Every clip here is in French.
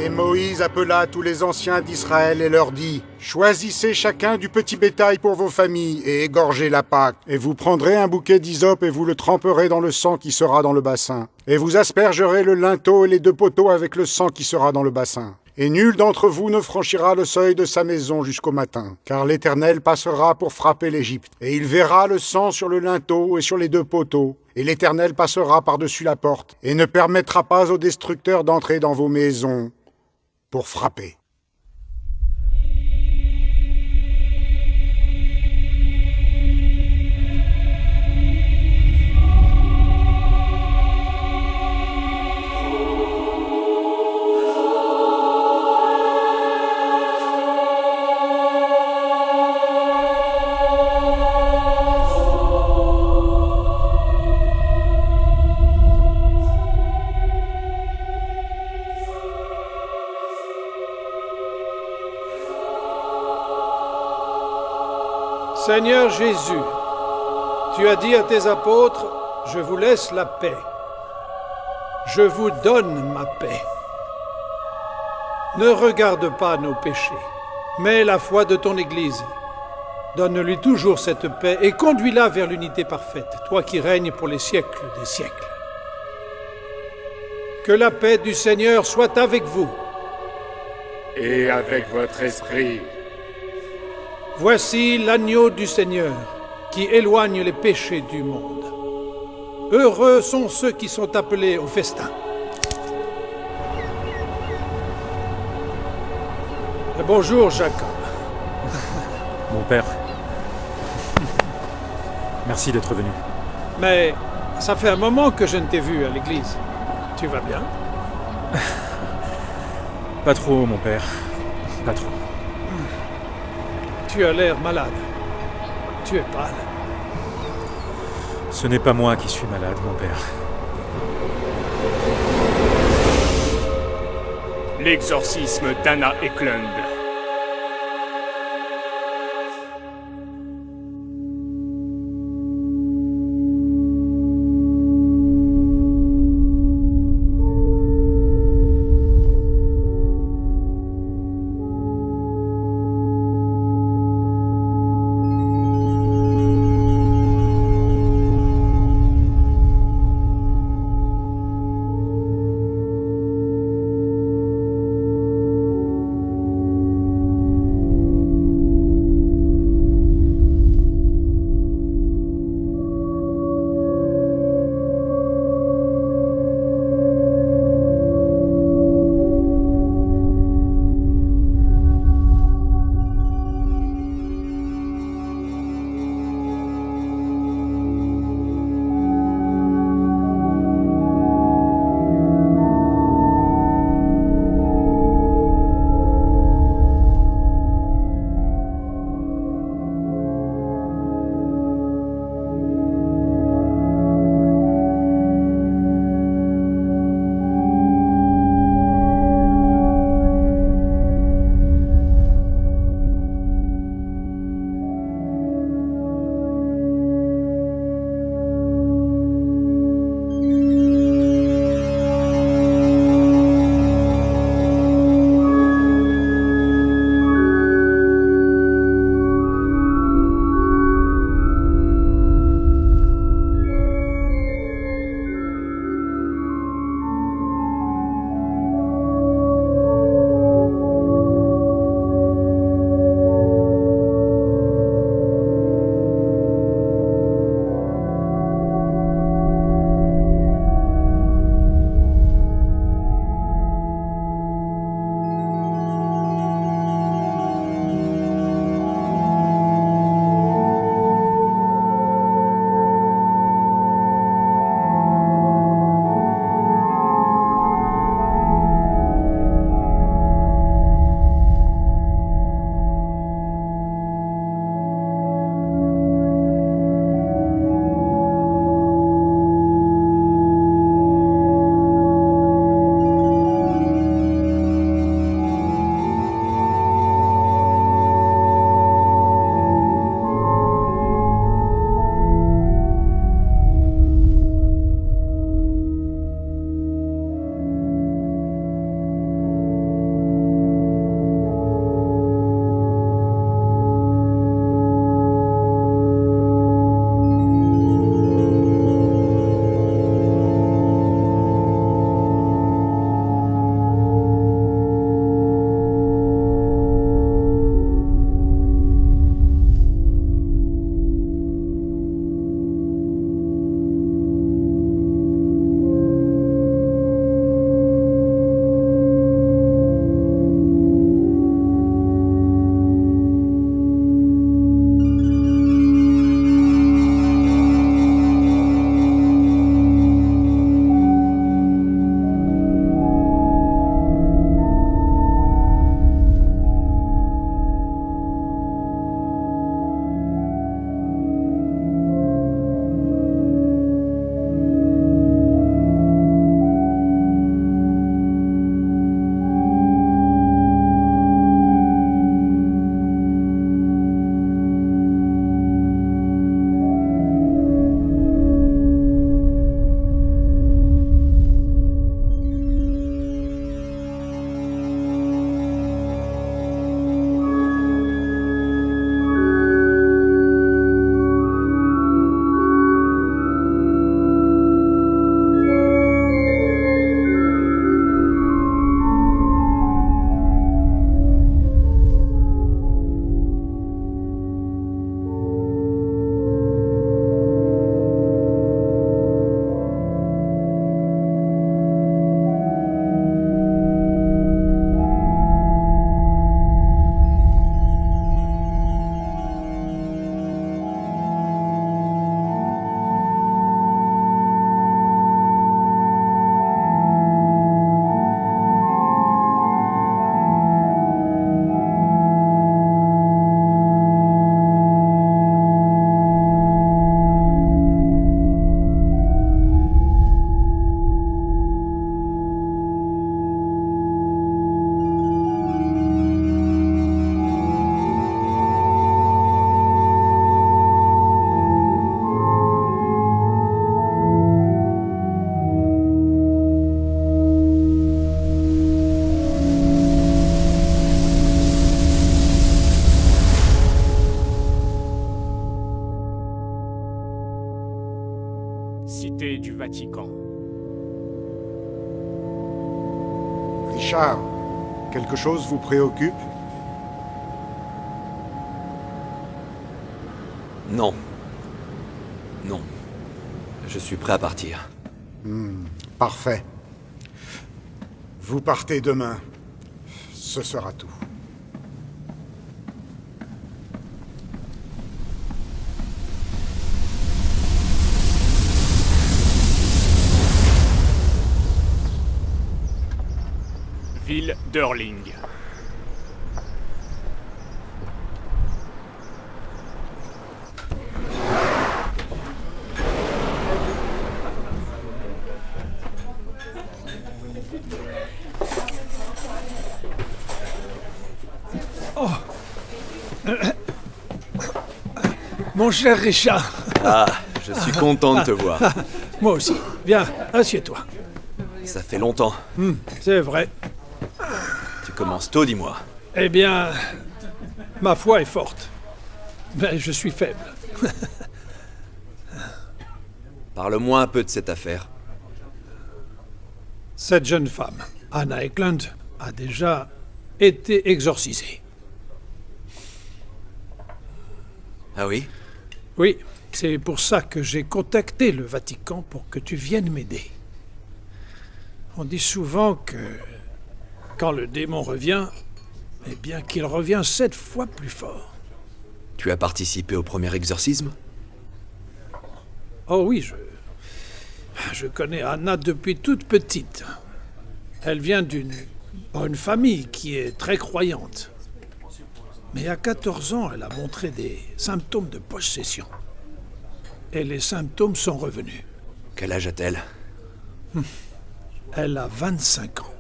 Et Moïse appela tous les anciens d'Israël et leur dit, « Choisissez chacun du petit bétail pour vos familles et égorgez la Pâque. Et vous prendrez un bouquet d'hysope et vous le tremperez dans le sang qui sera dans le bassin. Et vous aspergerez le linteau et les 2 poteaux avec le sang qui sera dans le bassin. Et nul d'entre vous ne franchira le seuil de sa maison jusqu'au matin, car l'Éternel passera pour frapper l'Égypte. Et il verra le sang sur le linteau et sur les 2 poteaux, et l'Éternel passera par-dessus la porte, et ne permettra pas aux destructeurs d'entrer dans vos maisons pour frapper. » Seigneur Jésus, tu as dit à tes apôtres, « Je vous laisse la paix. Je vous donne ma paix. » Ne regarde pas nos péchés, mais la foi de ton Église. Donne-lui toujours cette paix et conduis-la vers l'unité parfaite, toi qui règnes pour les siècles des siècles. Que la paix du Seigneur soit avec vous. Et avec votre esprit. Voici l'agneau du Seigneur, qui éloigne les péchés du monde. Heureux sont ceux qui sont appelés au festin. Et bonjour, Jacob. Mon père. Merci d'être venu. Mais ça fait un moment que je ne t'ai vu à l'église. Tu vas bien? Pas trop, mon père. Pas trop. Tu as l'air malade. Tu es pâle. Ce n'est pas moi qui suis malade, mon père. L'exorcisme d'Anna Eklund. cité du Vatican. Richard, quelque chose vous préoccupe? Non. Non. Je suis prêt à partir. Parfait. Vous partez demain. Ce sera tout. Ville d'Erling. Mon cher Richard, Ah, je suis content de te voir. moi aussi. Viens, assieds-toi. Ça fait longtemps. C'est vrai. Tu commences tôt, dis-moi. Eh bien, ma foi est forte. Mais je suis faible. Parle-moi un peu de cette affaire. Cette jeune femme, Anna Eklund, a déjà été exorcisée. Ah oui? Oui, c'est pour ça que j'ai contacté le Vatican pour que tu viennes m'aider. On dit souvent que quand le démon revient, eh bien qu'il revient 7 fois plus fort. Tu as participé au premier exorcisme? Oh oui, je connais Anna depuis toute petite. Elle vient d'une bonne famille qui est très croyante. Mais à 14 ans, elle a montré des symptômes de possession. Et les symptômes sont revenus. Quel âge a-t-elle? Elle a 25 ans.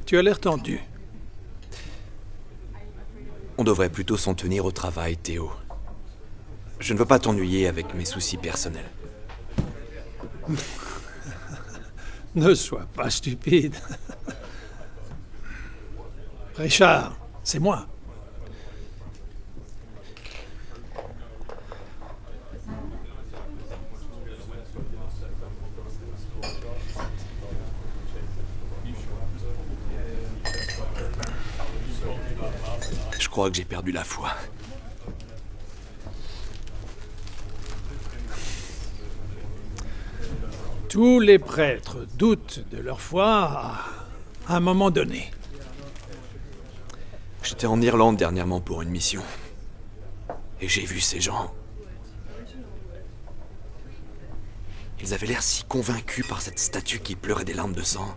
Tu as l'air tendu. On devrait plutôt s'en tenir au travail, Théo. Je ne veux pas t'ennuyer avec mes soucis personnels. Ne sois pas stupide. Richard, c'est moi. Je crois que j'ai perdu la foi. Tous les prêtres doutent de leur foi à un moment donné. J'étais en Irlande dernièrement pour une mission. Et j'ai vu ces gens. Ils avaient l'air si convaincus par cette statue qui pleurait des larmes de sang.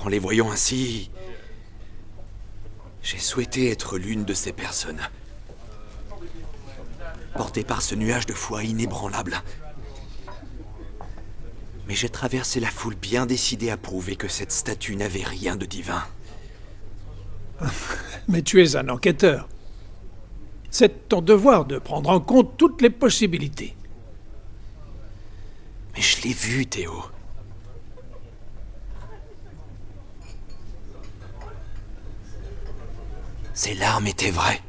En les voyant ainsi, j'ai souhaité être l'une de ces personnes. Porté par ce nuage de foi inébranlable. Mais j'ai traversé la foule bien décidé à prouver que cette statue n'avait rien de divin. Mais tu es un enquêteur. C'est ton devoir de prendre en compte toutes les possibilités. Mais je l'ai vu, Théo. Ces larmes étaient vraies.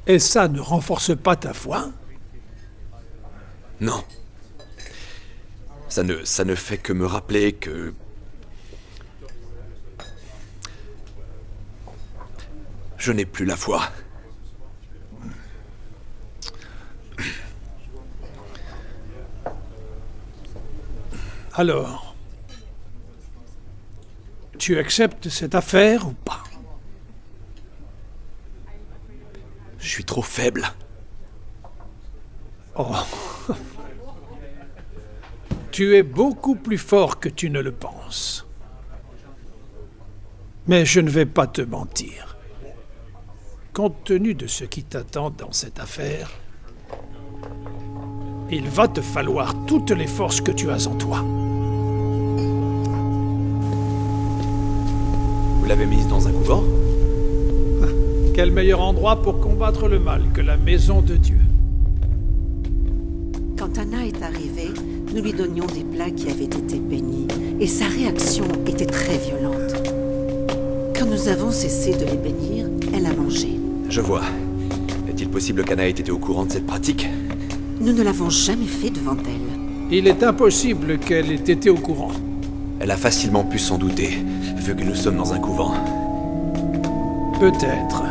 Et ça ne renforce pas ta foi? Non. Ça ne fait que me rappeler que... je n'ai plus la foi. Alors, tu acceptes cette affaire ou pas? Je suis trop faible. Oh. Tu es beaucoup plus fort que tu ne le penses. Mais je ne vais pas te mentir. Compte tenu de ce qui t'attend dans cette affaire, il va te falloir toutes les forces que tu as en toi. Vous l'avez mise dans un couvent? Quel meilleur endroit pour combattre le mal que la maison de Dieu? Quand Anna est arrivée, nous lui donnions des plats qui avaient été bénis, et sa réaction était très violente. Quand nous avons cessé de les bénir, elle a mangé. Je vois. Est-il possible qu'Anna ait été au courant de cette pratique? Nous ne l'avons jamais fait devant elle. Il est impossible qu'elle ait été au courant. Elle a facilement pu s'en douter, vu que nous sommes dans un couvent. Peut-être.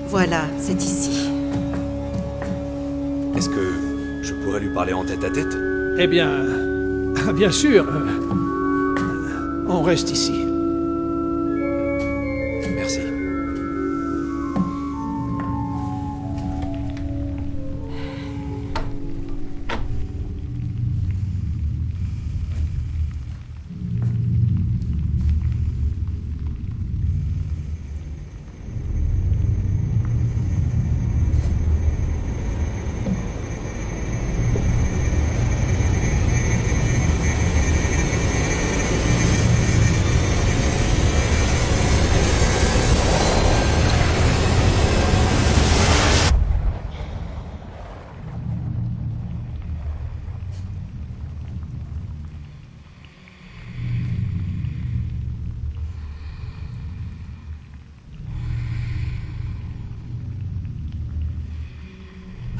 Voilà, c'est ici. Est-ce que je pourrais lui parler en tête à tête? Eh bien... bien sûr. On reste ici. Merci.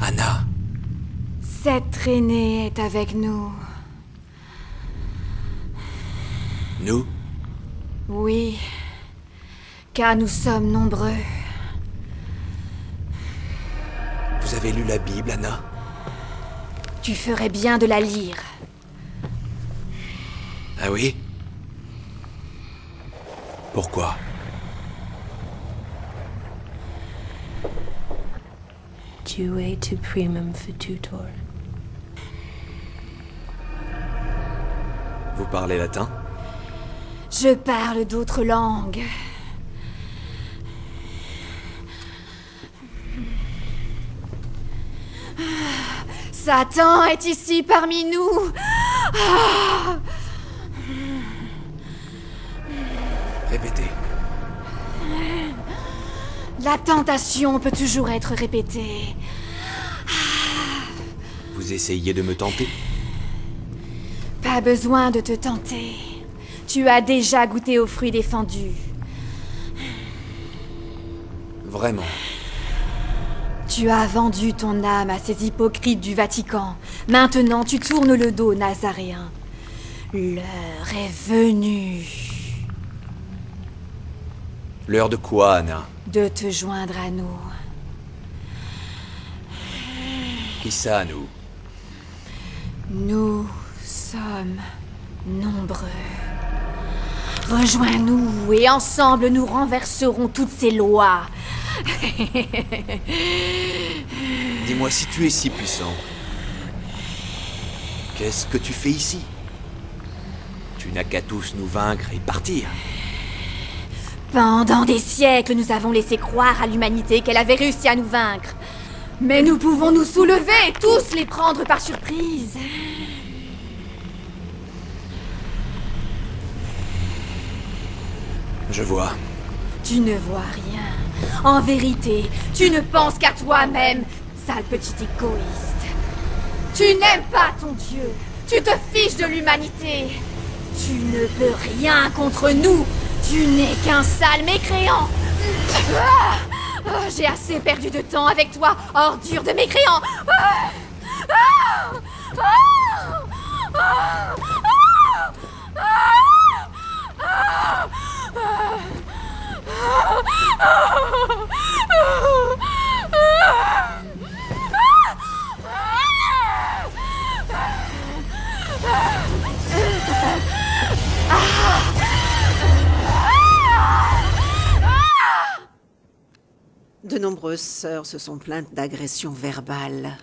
Anna. Cette traînée est avec nous. Nous? Oui, car nous sommes nombreux. Vous avez lu la Bible, Anna? Tu ferais bien de la lire. Ah oui? Pourquoi? Due tu primum fututor. Vous parlez latin? Je parle d'autres langues. Satan est ici parmi nous. Répétez. La tentation peut toujours être répétée. Vous essayez de me tenter? Pas besoin de te tenter. Tu as déjà goûté aux fruits défendus. Vraiment? Tu as vendu ton âme à ces hypocrites du Vatican. Maintenant, tu tournes le dos aux Nazaréens. L'heure est venue. L'heure de quoi, Anna? De te joindre à nous. Qui ça, nous? Nous sommes nombreux. Rejoins-nous et ensemble nous renverserons toutes ces lois. Dis-moi, si tu es si puissant, qu'est-ce que tu fais ici? Tu n'as qu'à tous nous vaincre et partir. Pendant des siècles, nous avons laissé croire à l'humanité qu'elle avait réussi à nous vaincre. Mais nous pouvons nous soulever et tous les prendre par surprise. Je vois. Tu ne vois rien. En vérité, tu ne penses qu'à toi-même, sale petit égoïste. Tu n'aimes pas ton Dieu. Tu te fiches de l'humanité. Tu ne peux rien contre nous. Tu n'es qu'un sale mécréant. J'ai assez perdu de temps avec toi, ordure de mécréant. De nombreuses sœurs se sont plaintes d'agressions verbales.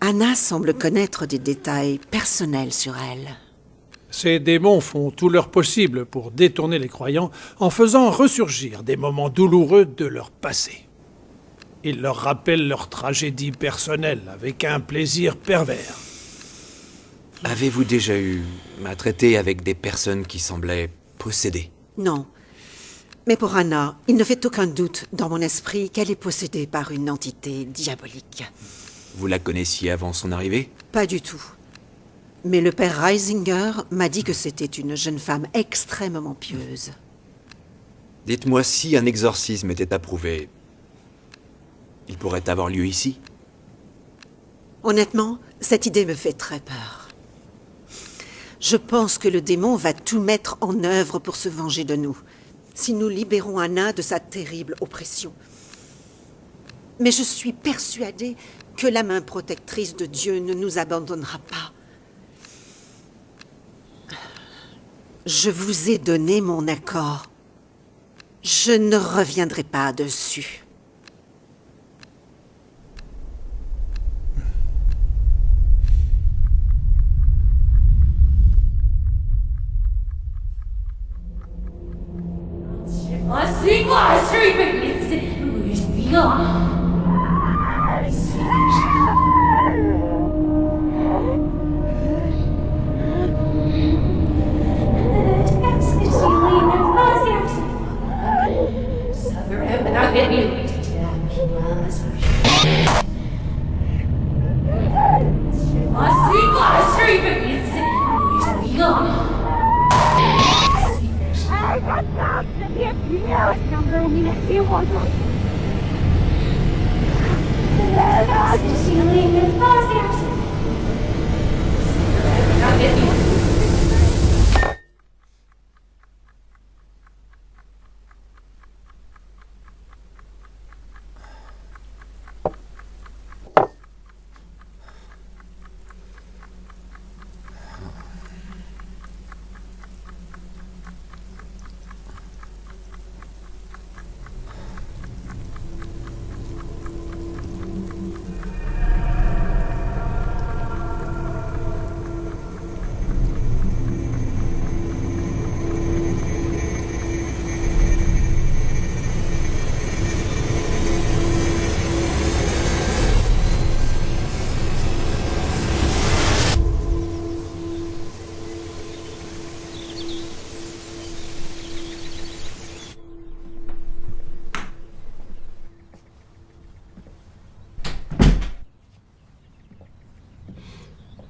Anna semble connaître des détails personnels sur elle. Ces démons font tout leur possible pour détourner les croyants en faisant ressurgir des moments douloureux de leur passé. Ils leur rappellent leur tragédie personnelle avec un plaisir pervers. Avez-vous déjà eu à traiter avec des personnes qui semblaient possédées? Non. Mais pour Anna, il ne fait aucun doute dans mon esprit qu'elle est possédée par une entité diabolique. Vous la connaissiez avant son arrivée? Pas du tout. Mais le père Reisinger m'a dit que c'était une jeune femme extrêmement pieuse. Dites-moi si un exorcisme était approuvé. Il pourrait avoir lieu ici? Honnêtement, cette idée me fait très peur. Je pense que le démon va tout mettre en œuvre pour se venger de nous, si nous libérons Anna de sa terrible oppression. Mais je suis persuadée que la main protectrice de Dieu ne nous abandonnera pas. Je vous ai donné mon accord. Je ne reviendrai pas dessus.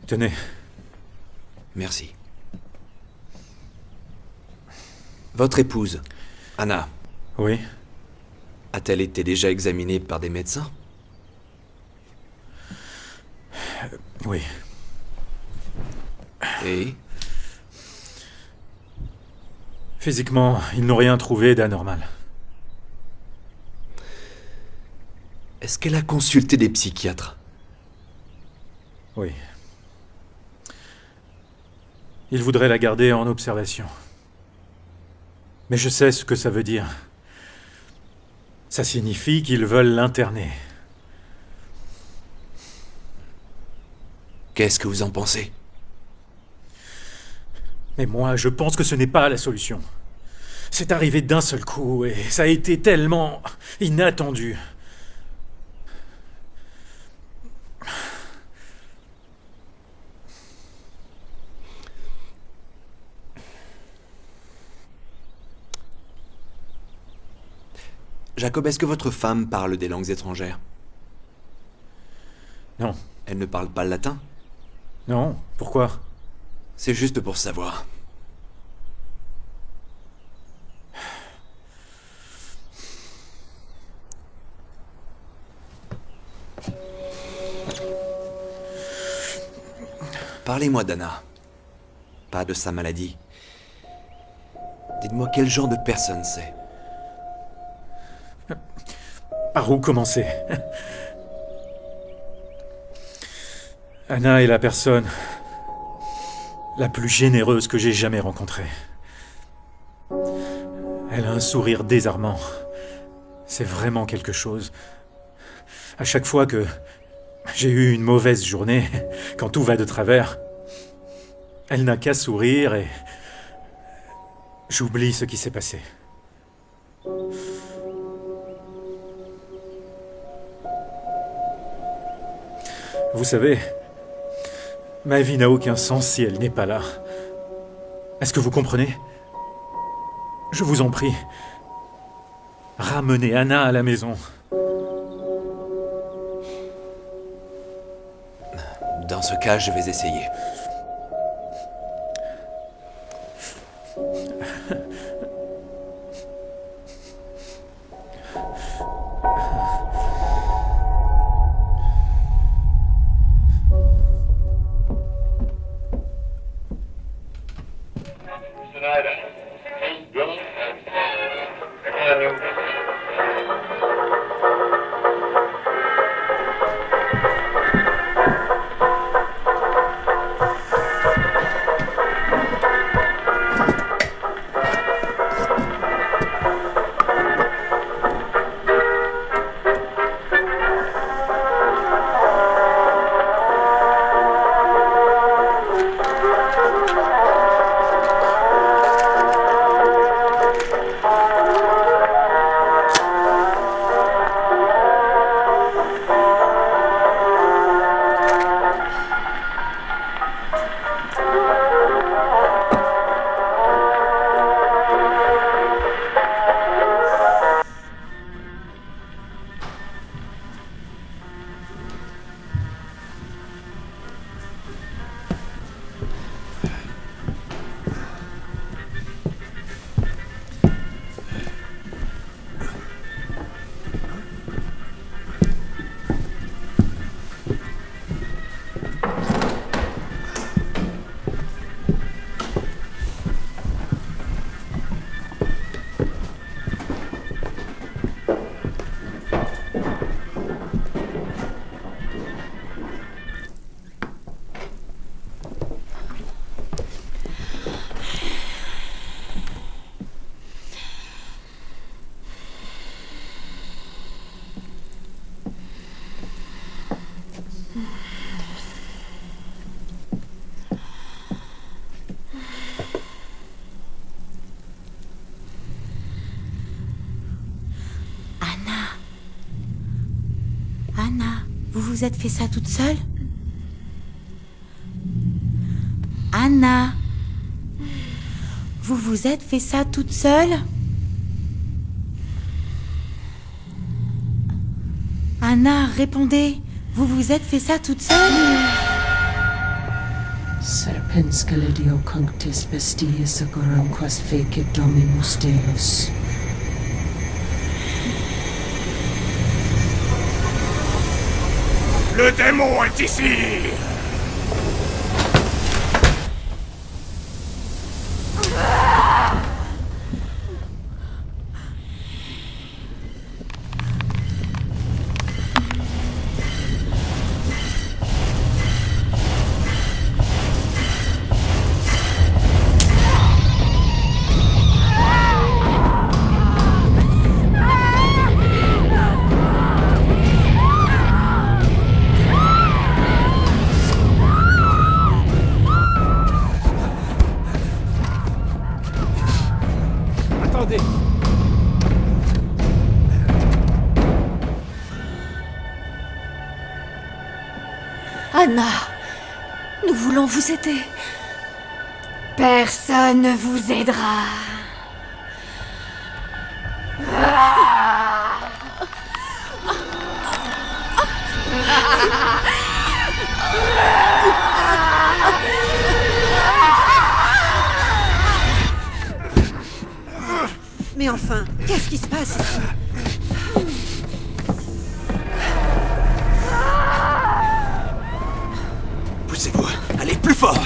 Tenez. Merci. Votre épouse, Anna, Oui. a-t-elle été déjà examinée par des médecins? Oui. Et Physiquement, ils n'ont rien trouvé d'anormal. est-ce qu'elle a consulté des psychiatres? Oui. Ils voudraient la garder en observation. Mais je sais ce que ça veut dire. Ça signifie qu'ils veulent l'interner. Qu'est-ce que vous en pensez? Mais moi, je pense que ce n'est pas la solution. C'est arrivé d'un seul coup et ça a été tellement inattendu. Jacob, est-ce que votre femme parle des langues étrangères? Non. Elle ne parle pas le latin? Non, pourquoi? C'est juste pour savoir. Parlez-moi d'Anna. Pas de sa maladie. Dites-moi quel genre de personne c'est. Par où commencer? Anna est la personne la plus généreuse que j'ai jamais rencontrée. Elle a un sourire désarmant. C'est vraiment quelque chose. À chaque fois que j'ai eu une mauvaise journée, quand tout va de travers, Elle n'a qu'à sourire et... j'oublie ce qui s'est passé. Vous savez, ma vie n'a aucun sens si elle n'est pas là. Est-ce que vous comprenez? Je vous en prie, ramenez Anna à la maison. Dans ce cas, je vais essayer. Anna, vous vous êtes fait ça toute seule? Anna, vous vous êtes fait ça toute seule? Anna, répondez. Vous vous êtes fait ça toute seule? Serpens calidio conctis bestiis agoramquas fecit dominus Deus. Le démon est ici! Attendez. Anna, nous voulons vous aider. Personne ne vous aidera. Mais enfin, qu'est-ce qui se passe ici? Poussez-vous, allez plus fort!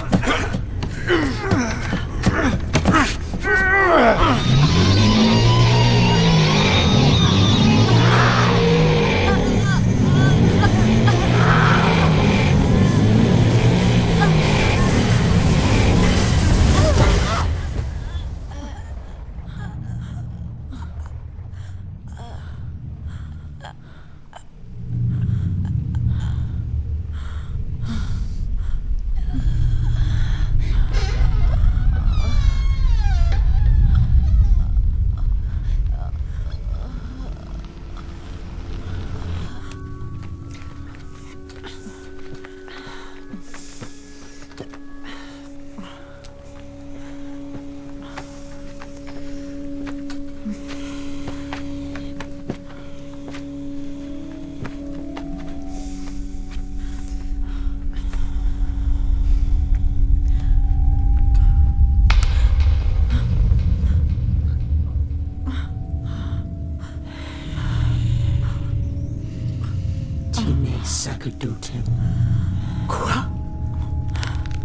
him. Quoi?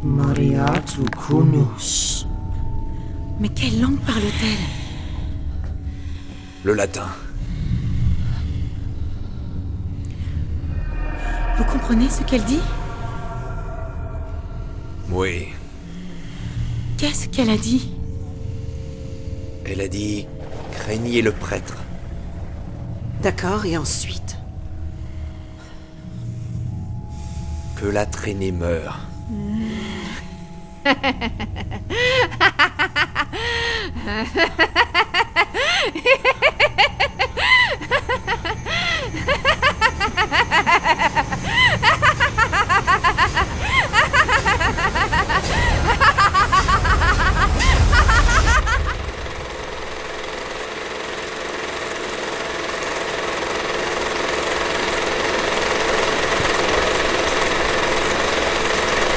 Mariatu Kunus. Mais quelle langue parle-t-elle? Le latin. Vous comprenez ce qu'elle dit? Oui. Qu'est-ce qu'elle a dit? Elle a dit « Craignez le prêtre D'accord, et ensuite? » Que la traînée meure.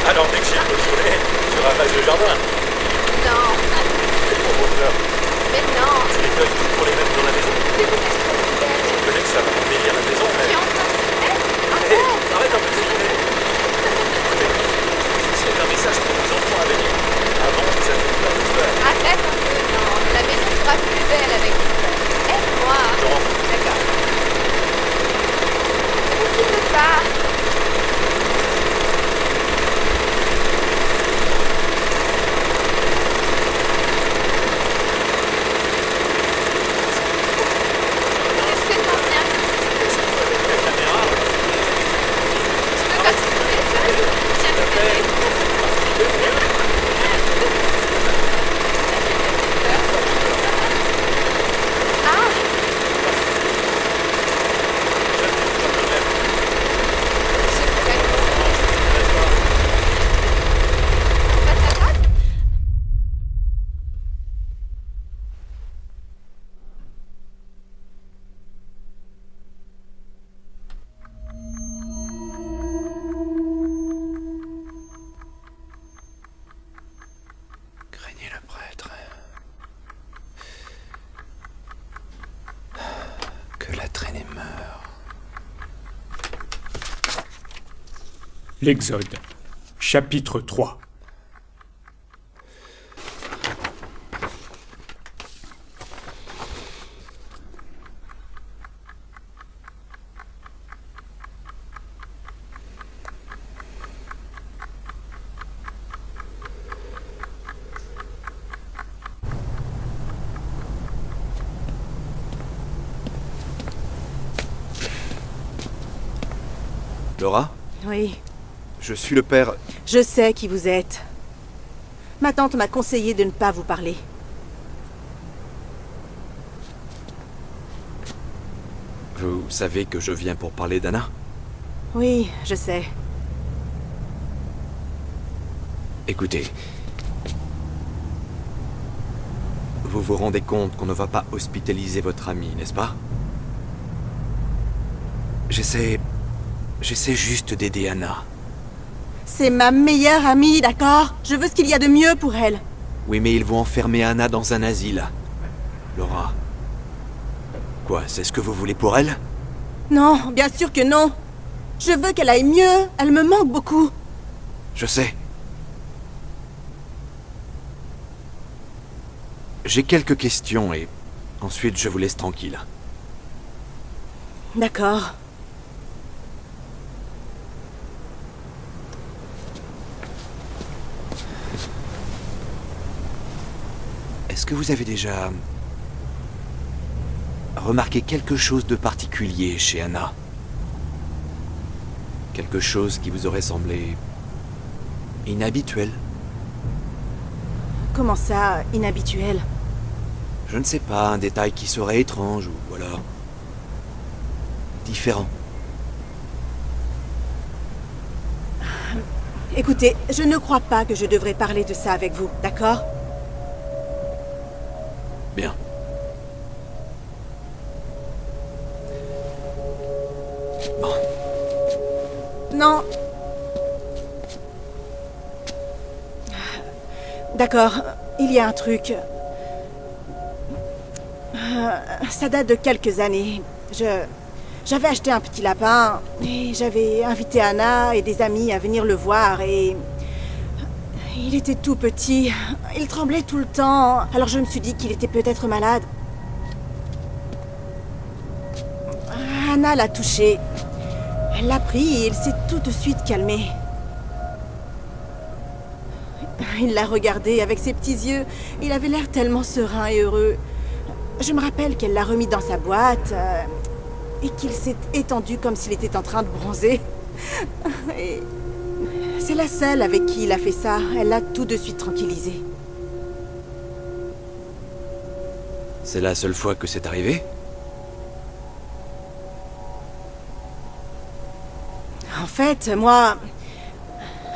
Alors, dès que j'ai postulé, tu ravages le jardin. Non, C'est pour vos fleurs. mais non, Tu les cueilles toutes pour les mettre dans la maison. c'est vous êtes trop fidèle. Je connais que ça va embellir la maison, mais... Tu es en train de Hé, arrête un peu de filmer. C'est un message pour nos enfants à venir. Avant, ça fait plein de fleurs. Arrête un peu, non. La maison sera plus belle avec vous. Aide-moi. Non. D'accord. Ne filme pas. C'est tellement bien. La caméra, Tu veux participer? Tiens, le bébé. Ah, j'ai fait passe à droite. Craignez le prêtre. Que la traînée meure. L'Exode, chapitre 3. Laura, Oui, je suis le père... je sais qui vous êtes. Ma tante m'a conseillé de ne pas vous parler. Vous savez que je viens pour parler d'Anna? Oui, je sais. Écoutez. Vous vous rendez compte qu'on ne va pas hospitaliser votre amie, n'est-ce pas? J'essaie juste d'aider Anna. C'est ma meilleure amie, d'accord? Je veux ce qu'il y a de mieux pour elle. Oui, mais ils vont enfermer Anna dans un asile. Laura. Quoi, c'est ce que vous voulez pour elle? Non, bien sûr que non. Je veux qu'elle aille mieux. Elle me manque beaucoup. Je sais. J'ai quelques questions et ensuite je vous laisse tranquille. D'accord. Est-ce que vous avez déjà remarqué quelque chose de particulier chez Anna? Quelque chose qui vous aurait semblé inhabituel? Comment ça, inhabituel? Je ne sais pas, un détail qui serait étrange ou voilà... différent. Écoutez, je ne crois pas que je devrais parler de ça avec vous, d'accord? Bien. Bon. Non. D'accord, il y a un truc. Ça date de quelques années. J'avais acheté un petit lapin et j'avais invité Anna et des amis à venir le voir et... Il était tout petit, il tremblait tout le temps, alors je me suis dit qu'il était peut-être malade. Anna l'a touché. Elle l'a pris et il s'est tout de suite calmé. Il l'a regardé avec ses petits yeux. Il avait l'air tellement serein et heureux. Je me rappelle qu'elle l'a remis dans sa boîte et qu'il s'est étendu comme s'il était en train de bronzer. Et c'est la seule avec qui il a fait ça. Elle l'a tout de suite tranquillisé. C'est la seule fois que c'est arrivé? En fait, moi...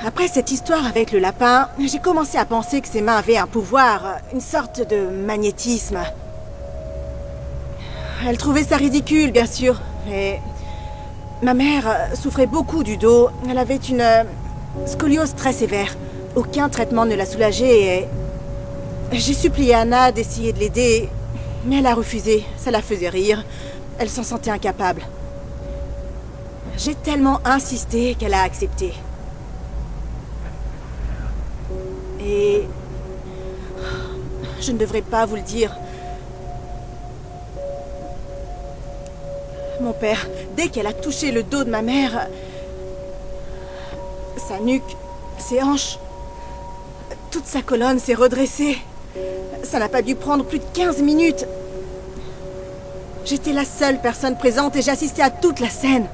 Après cette histoire avec le lapin, j'ai commencé à penser que ses mains avaient un pouvoir, une sorte de magnétisme. Elle trouvait ça ridicule, bien sûr, mais... Ma mère souffrait beaucoup du dos. Elle avait une scoliose très sévère. Aucun traitement ne l'a soulagée et... J'ai supplié Anna d'essayer de l'aider, mais elle a refusé. Ça la faisait rire. Elle s'en sentait incapable. J'ai tellement insisté qu'elle a accepté. Et... Je ne devrais pas vous le dire. Mon père, dès qu'elle a touché le dos de ma mère... Sa nuque, ses hanches... Toute sa colonne s'est redressée. Ça n'a pas dû prendre plus de 15 minutes. J'étais la seule personne présente et j'assistais à toute la scène.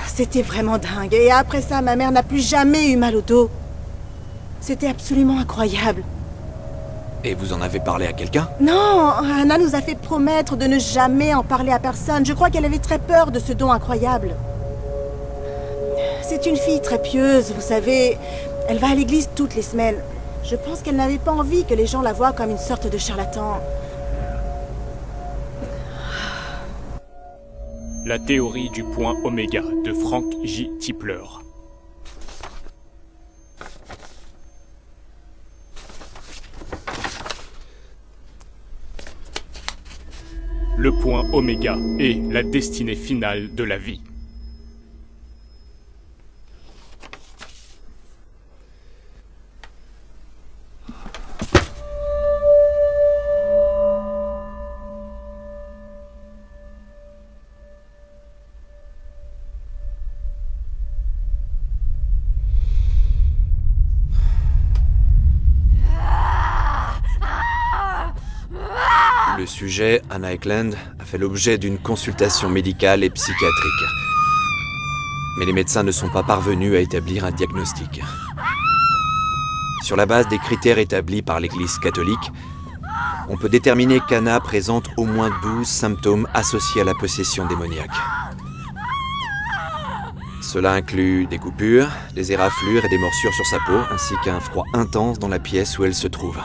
C'était vraiment dingue. Et après ça, ma mère n'a plus jamais eu mal au dos. C'était absolument incroyable. Et vous en avez parlé à quelqu'un? Non, Anna nous a fait promettre de ne jamais en parler à personne. Je crois qu'elle avait très peur de ce don incroyable. C'est une fille très pieuse, vous savez. Elle va à l'église toutes les semaines. Je pense qu'elle n'avait pas envie que les gens la voient comme une sorte de charlatan. La théorie du point oméga de Frank J. Tipler. Le point oméga est la destinée finale de la vie. Le sujet, Anna Eklund, a fait l'objet d'une consultation médicale et psychiatrique. Mais les médecins ne sont pas parvenus à établir un diagnostic. Sur la base des critères établis par l'Église catholique, on peut déterminer qu'Anna présente au moins 12 symptômes associés à la possession démoniaque. Cela inclut des coupures, des éraflures et des morsures sur sa peau, ainsi qu'un froid intense dans la pièce où elle se trouve.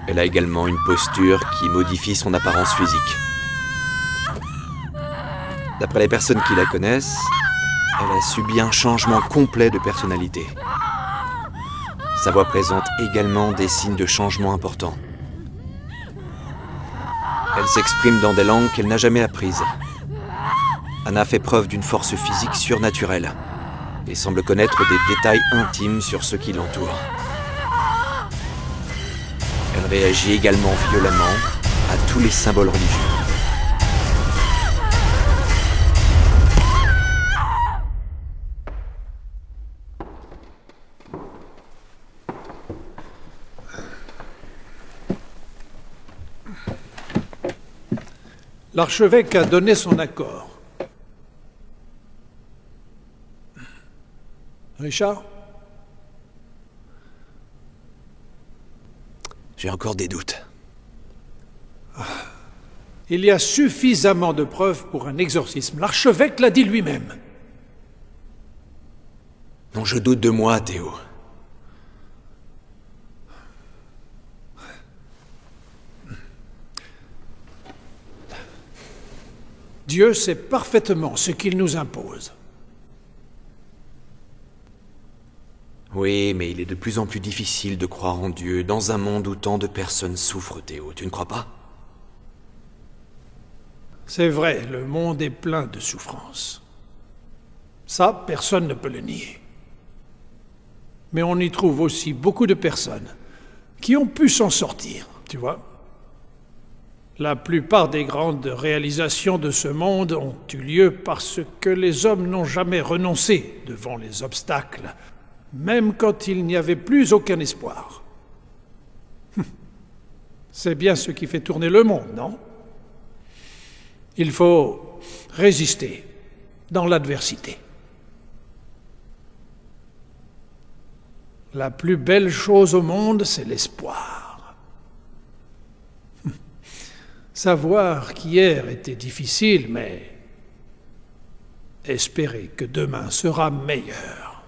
Elle a également une posture qui modifie son apparence physique. D'après les personnes qui la connaissent, elle a subi un changement complet de personnalité. Sa voix présente également des signes de changement importants. Elle s'exprime dans des langues qu'elle n'a jamais apprises. Anna fait preuve d'une force physique surnaturelle et semble connaître des détails intimes sur ceux qui l'entourent. Elle réagit également violemment à tous les symboles religieux. L'archevêque a donné son accord. Richard? J'ai encore des doutes. Il y a suffisamment de preuves pour un exorcisme. L'archevêque l'a dit lui-même. Non, je doute de moi, Théo. Dieu sait parfaitement ce qu'il nous impose. Oui, mais il est de plus en plus difficile de croire en Dieu dans un monde où tant de personnes souffrent, Théo. Tu ne crois pas? C'est vrai, le monde est plein de souffrances. Ça, personne ne peut le nier. Mais on y trouve aussi beaucoup de personnes qui ont pu s'en sortir, tu vois. La plupart des grandes réalisations de ce monde ont eu lieu parce que les hommes n'ont jamais renoncé devant les obstacles, même quand il n'y avait plus aucun espoir. C'est bien ce qui fait tourner le monde, non? Il faut résister dans l'adversité. La plus belle chose au monde, c'est l'espoir. Savoir qu'hier était difficile, mais espérer que demain sera meilleur.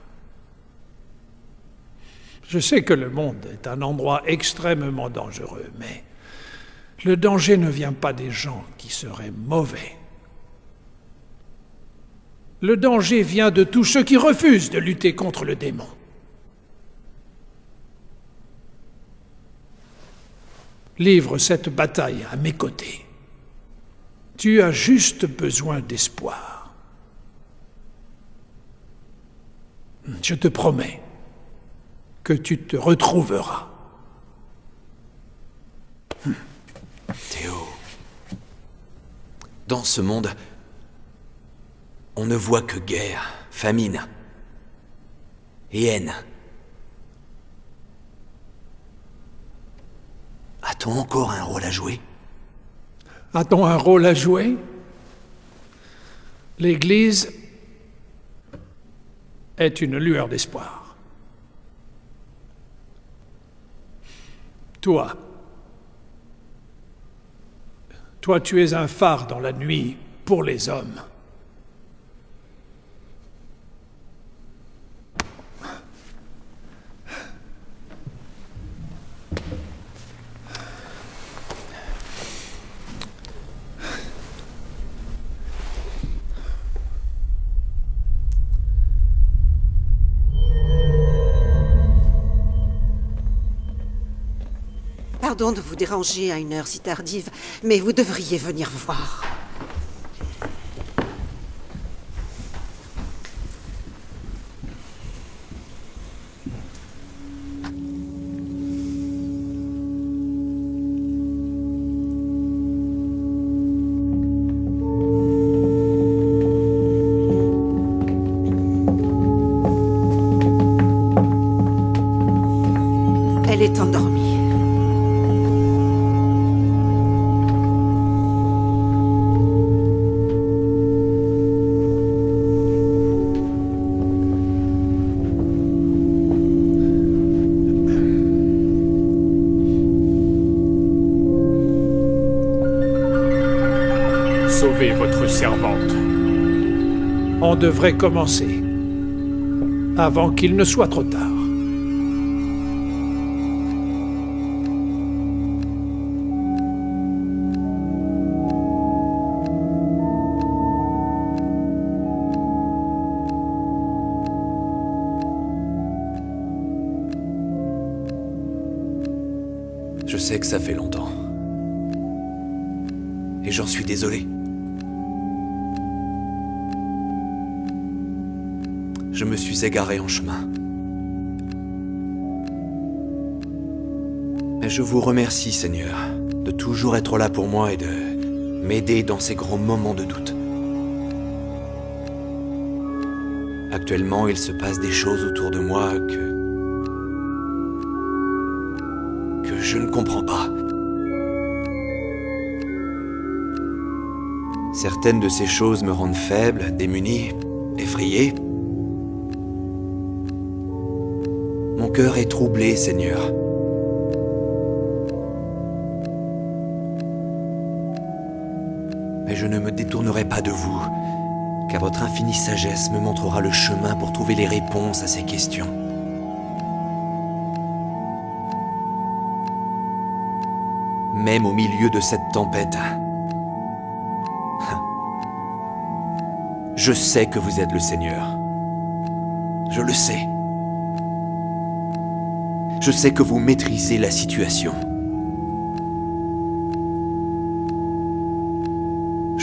Je sais que le monde est un endroit extrêmement dangereux, mais le danger ne vient pas des gens qui seraient mauvais. Le danger vient de tous ceux qui refusent de lutter contre le démon. Livre cette bataille à mes côtés. Tu as juste besoin d'espoir. Je te promets que tu te retrouveras. Théo, dans ce monde, on ne voit que guerre, famine et haine. A-t-on encore un rôle à jouer? A-t-on un rôle à jouer? L'Église est une lueur d'espoir. Toi, tu es un phare dans la nuit pour les hommes. Pardon de vous déranger à une heure si tardive, mais vous devriez venir voir. Elle est endormie. Sauvez votre servante. On devrait commencer avant qu'il ne soit trop tard. Je sais que ça fait longtemps. Et j'en suis désolé. Je me suis égaré en chemin. Mais je vous remercie, Seigneur, de toujours être là pour moi et de m'aider dans ces grands moments de doute. Actuellement, il se passe des choses autour de moi que je ne comprends pas. Certaines de ces choses me rendent faible, démuni, effrayé. Mon cœur est troublé, Seigneur. Mais je ne me détournerai pas de vous, car votre infinie sagesse me montrera le chemin pour trouver les réponses à ces questions. Même au milieu de cette tempête, je sais que vous êtes le Seigneur. Je le sais. Je sais que vous maîtrisez la situation.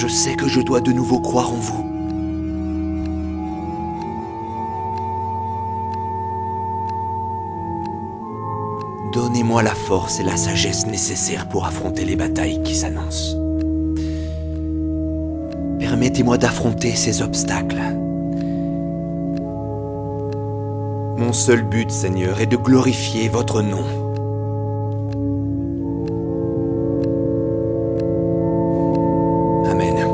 je sais que je dois de nouveau croire en vous. Donnez-moi la force et la sagesse nécessaires pour affronter les batailles qui s'annoncent. Permettez-moi d'affronter ces obstacles. Mon seul but, Seigneur, est de glorifier votre nom. Amen.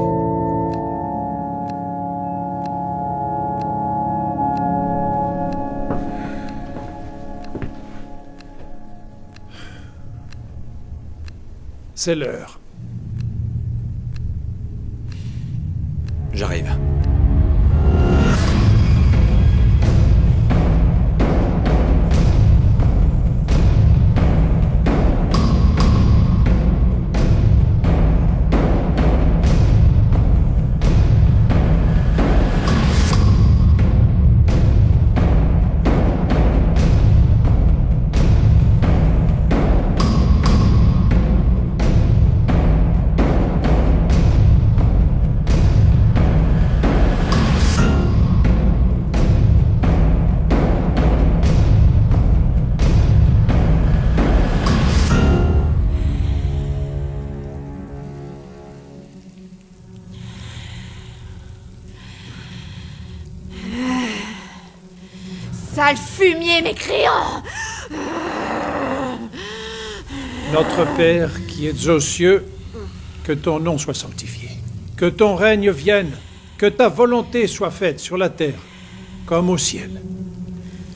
C'est l'heure. J'arrive. Sale fumier mécréant! Notre Père qui es aux cieux, que ton nom soit sanctifié. Que ton règne vienne, que ta volonté soit faite sur la terre, comme au ciel.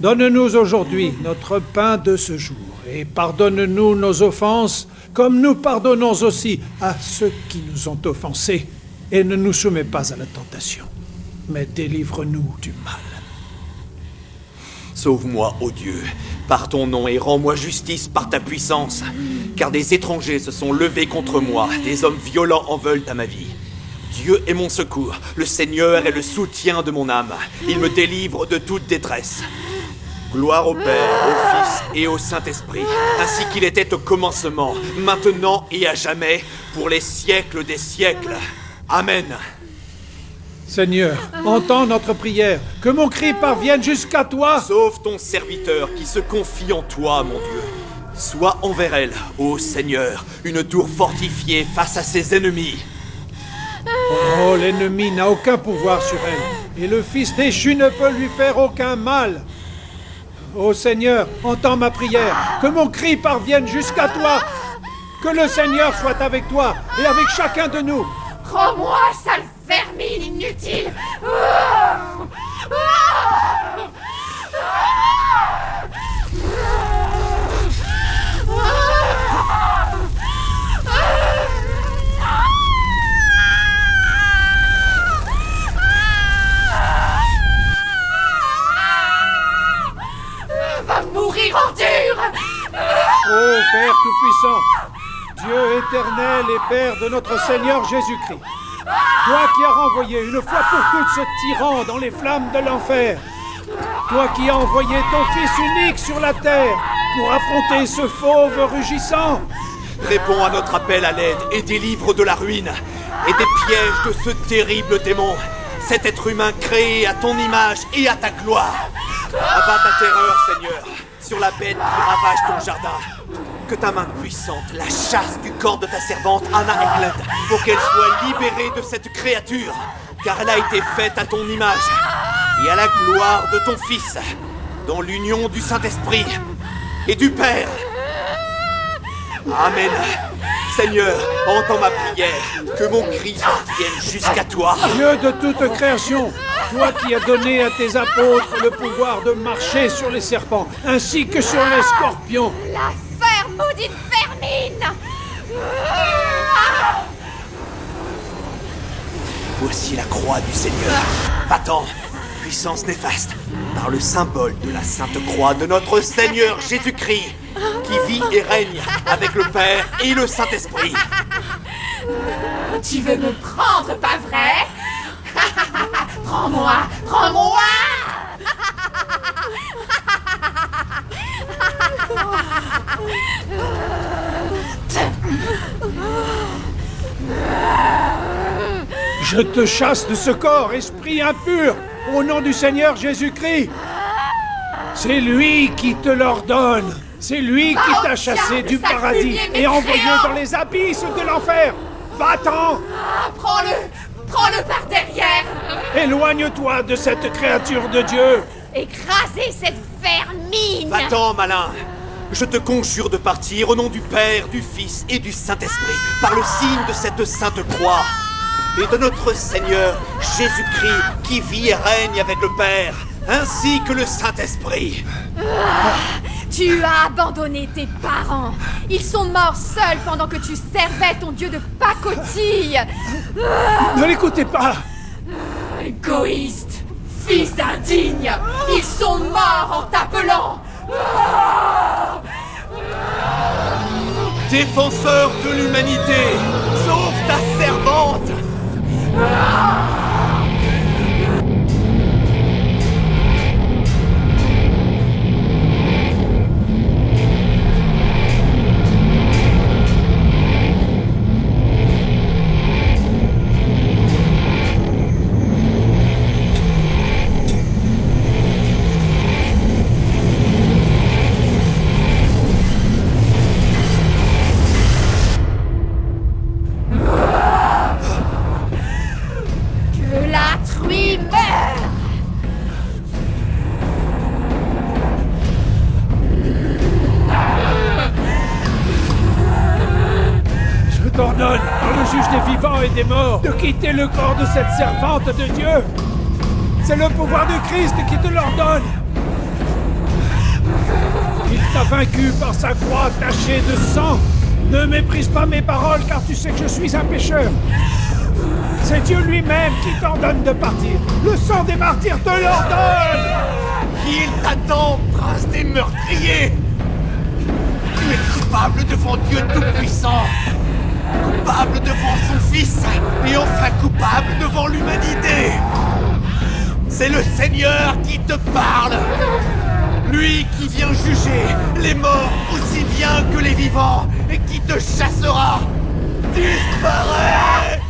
Donne-nous aujourd'hui notre pain de ce jour, et pardonne-nous nos offenses, comme nous pardonnons aussi à ceux qui nous ont offensés, et ne nous soumets pas à la tentation, mais délivre-nous du mal. Sauve-moi, ô Dieu, par ton nom et rends-moi justice par ta puissance. Car des étrangers se sont levés contre moi, des hommes violents en veulent à ma vie. Dieu est mon secours, le Seigneur est le soutien de mon âme. Il me délivre de toute détresse. Gloire au Père, au Fils et au Saint-Esprit, ainsi qu'il était au commencement, maintenant et à jamais, pour les siècles des siècles. Amen. Seigneur, entends notre prière, que mon cri parvienne jusqu'à toi. Sauve ton serviteur qui se confie en toi, mon Dieu. Sois envers elle, ô Seigneur, une tour fortifiée face à ses ennemis. Oh, l'ennemi n'a aucun pouvoir sur elle, et le Fils déchu ne peut lui faire aucun mal. Ô Seigneur, entends ma prière, que mon cri parvienne jusqu'à toi. Que le Seigneur soit avec toi et avec chacun de nous. Prends-moi, sale vermine inutile! Va mourir, ordure! Ô Père Tout-Puissant, Dieu éternel et Père de notre Seigneur Jésus-Christ, toi qui as renvoyé une fois pour toutes ce tyran dans les flammes de l'enfer, toi qui as envoyé ton Fils unique sur la terre pour affronter ce fauve rugissant, réponds à notre appel à l'aide et délivre de la ruine et des pièges de ce terrible démon, cet être humain créé à ton image et à ta gloire. Abat ta terreur, Seigneur, sur la bête qui ravage ton jardin. Que ta main puissante la chasse du corps de ta servante Anna Eklund pour qu'elle soit libérée de cette créature, car elle a été faite à ton image et à la gloire de ton Fils, dans l'union du Saint-Esprit et du Père. Amen. Seigneur, entends ma prière, que mon cri vienne jusqu'à toi. Dieu de toute création, toi qui as donné à tes apôtres le pouvoir de marcher sur les serpents, ainsi que sur les scorpions. La ferme maudite vermine! Voici la croix du Seigneur. Va-t'en, puissance néfaste, par le symbole de la Sainte Croix de notre Seigneur Jésus-Christ, qui vit et règne avec le Père et le Saint-Esprit. Tu veux me prendre, pas vrai? Prends-moi! Prends-moi! Je te chasse de ce corps, esprit impur, au nom du Seigneur Jésus-Christ. C'est lui qui te l'ordonne. C'est lui qui t'a chassé du paradis et envoyé dans les abysses de l'enfer. Va-t'en! Prends-le par derrière. Éloigne-toi de cette créature de Dieu. Écrasez cette vermine. Va-t'en, malin. Je te conjure de partir au nom du Père, du Fils et du Saint-Esprit, par le signe de cette sainte croix, et de notre Seigneur Jésus-Christ, qui vit et règne avec le Père, ainsi que le Saint-Esprit. Tu as abandonné tes parents. Ils sont morts seuls pendant que tu servais ton dieu de pacotille. Ne l'écoutez pas. Égoïste, fils indigne. Ils sont morts en t'appelant. Défenseur de l'humanité, sauve ta servante. T'ordonne, par le juge des vivants et des morts, de quitter le corps de cette servante de Dieu. C'est le pouvoir de Christ qui te l'ordonne. Il t'a vaincu par sa croix tachée de sang. Ne méprise pas mes paroles, car tu sais que je suis un pécheur. C'est Dieu lui-même qui t'ordonne de partir. Le sang des martyrs te l'ordonne. Il t'attend, prince des meurtriers. Tu es coupable devant Dieu Tout-Puissant. Coupable devant son fils, et enfin coupable devant l'humanité. C'est le Seigneur qui te parle. Lui qui vient juger les morts aussi bien que les vivants, et qui te chassera. Disparais!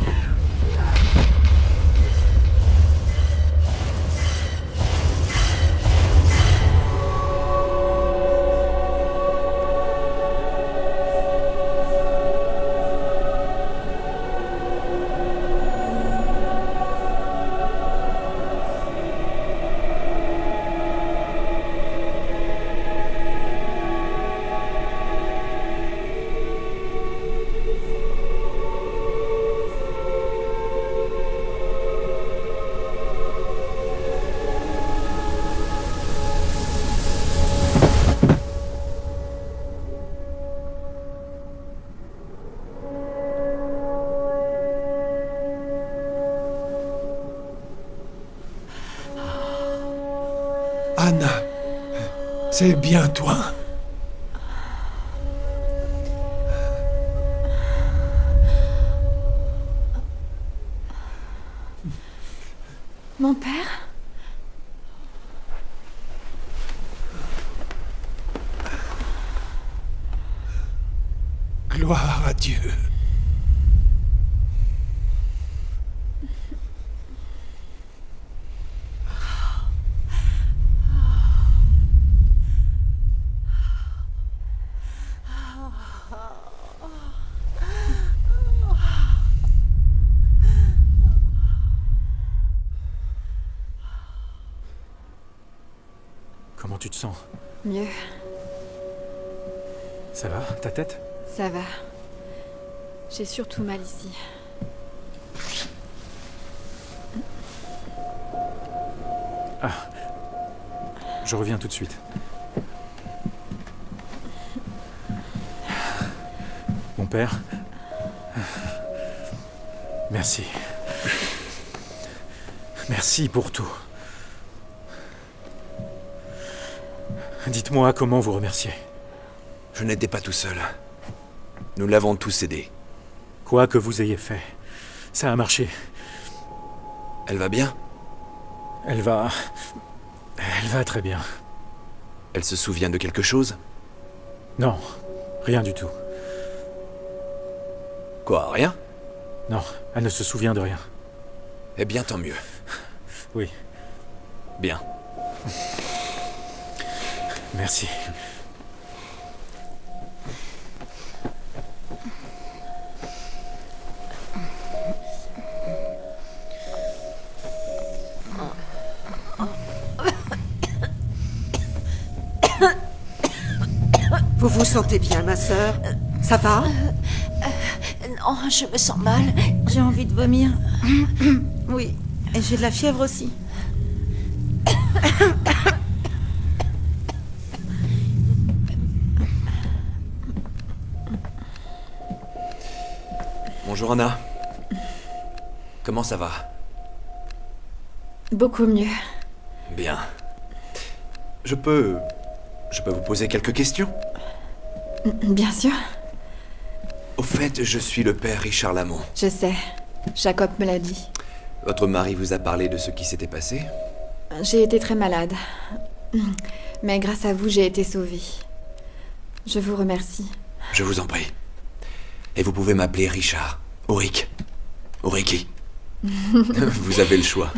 Anna, c'est bien toi. Mon père? Gloire à Dieu. Comment tu te sens? Mieux. Ça va, ta tête? Ça va. J'ai surtout mal ici. Ah. Je reviens tout de suite. Mon père? Merci. Merci pour tout. Dites-moi comment vous remercier. Je n'étais pas tout seul. Nous l'avons tous aidé. Quoi que vous ayez fait, ça a marché. Elle va bien? Elle va très bien. Elle se souvient de quelque chose? Non, rien du tout. Quoi, rien? Non, elle ne se souvient de rien. Eh bien, tant mieux. Oui, Bien. merci. Vous vous sentez bien, ma sœur? Ça va? Non, je me sens mal. J'ai envie de vomir. Oui, et j'ai de la fièvre aussi. Bonjour Anna. Comment ça va? Beaucoup mieux. Bien. Je peux vous poser quelques questions? Bien sûr. Au fait, je suis le père Richard Lamont. Je sais. Jacob me l'a dit. Votre mari vous a parlé de ce qui s'était passé? J'ai été très malade. Mais grâce à vous, j'ai été sauvée. Je vous remercie. Je vous en prie. Et vous pouvez m'appeler Richard. Ulrich. Ulriki. Vous avez le choix.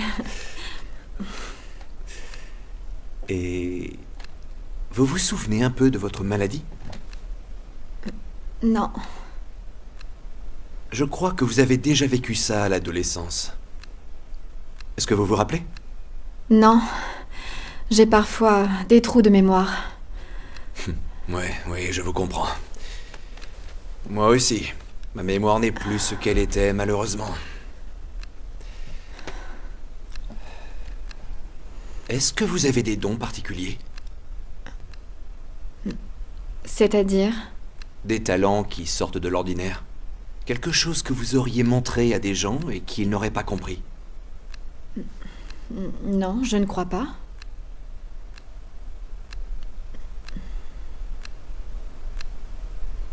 Et... vous vous souvenez un peu de votre maladie? Non. Je crois que vous avez déjà vécu ça à l'adolescence. Est-ce que vous vous rappelez? Non. J'ai parfois des trous de mémoire. Oui, je vous comprends. Moi aussi. Ma mémoire n'est plus ce qu'elle était, malheureusement. Est-ce que vous avez des dons particuliers? C'est-à-dire? Des talents qui sortent de l'ordinaire? Quelque chose que vous auriez montré à des gens et qu'ils n'auraient pas compris? Non, je ne crois pas.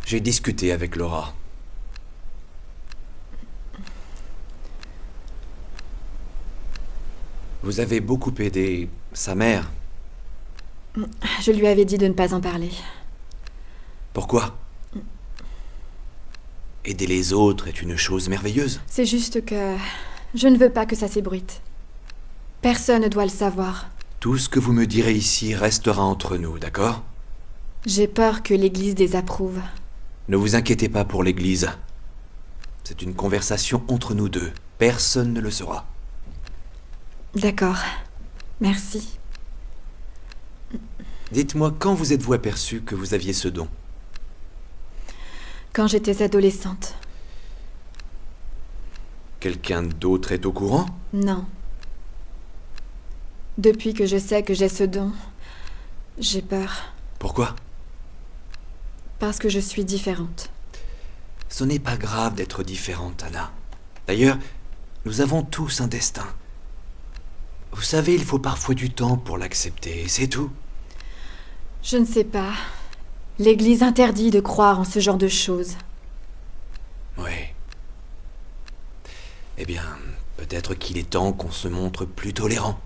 J'ai discuté avec Laura. Vous avez beaucoup aidé sa mère. Je lui avais dit de ne pas en parler. Pourquoi? Aider les autres est une chose merveilleuse. C'est juste que je ne veux pas que ça s'ébruite. Personne ne doit le savoir. Tout ce que vous me direz ici restera entre nous, d'accord? J'ai peur que l'Église désapprouve. Ne vous inquiétez pas pour l'Église. C'est une conversation entre nous deux. Personne ne le saura. D'accord. Merci. Dites-moi, quand vous êtes-vous aperçu que vous aviez ce don? Quand j'étais adolescente. Quelqu'un d'autre est au courant? Non. Depuis que je sais que j'ai ce don, j'ai peur. Pourquoi? Parce que je suis différente. Ce n'est pas grave d'être différente, Anna. D'ailleurs, nous avons tous un destin. Vous savez, il faut parfois du temps pour l'accepter, c'est tout. Je ne sais pas. L'Église interdit de croire en ce genre de choses. Oui. Eh bien, peut-être qu'il est temps qu'on se montre plus tolérant.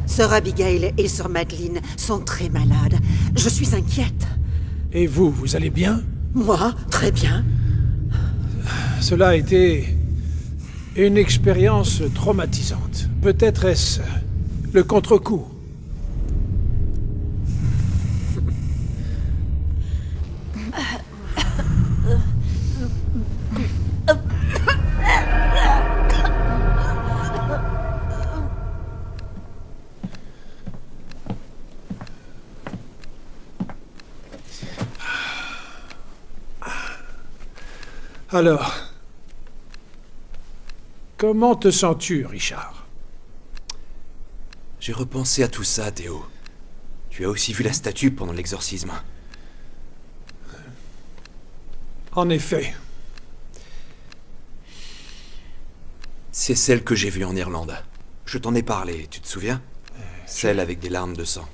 Sœur Abigail et sœur Madeleine sont très malades. Je suis inquiète. Et vous, vous allez bien? Moi, très bien. Cela a été une expérience traumatisante. Peut-être est-ce le contre-coup. Alors, comment te sens-tu, Richard? J'ai repensé à tout ça, Théo. Tu as aussi vu la statue pendant l'exorcisme. En effet. C'est celle que j'ai vue en Irlande. Je t'en ai parlé, tu te souviens? Celle avec des larmes de sang.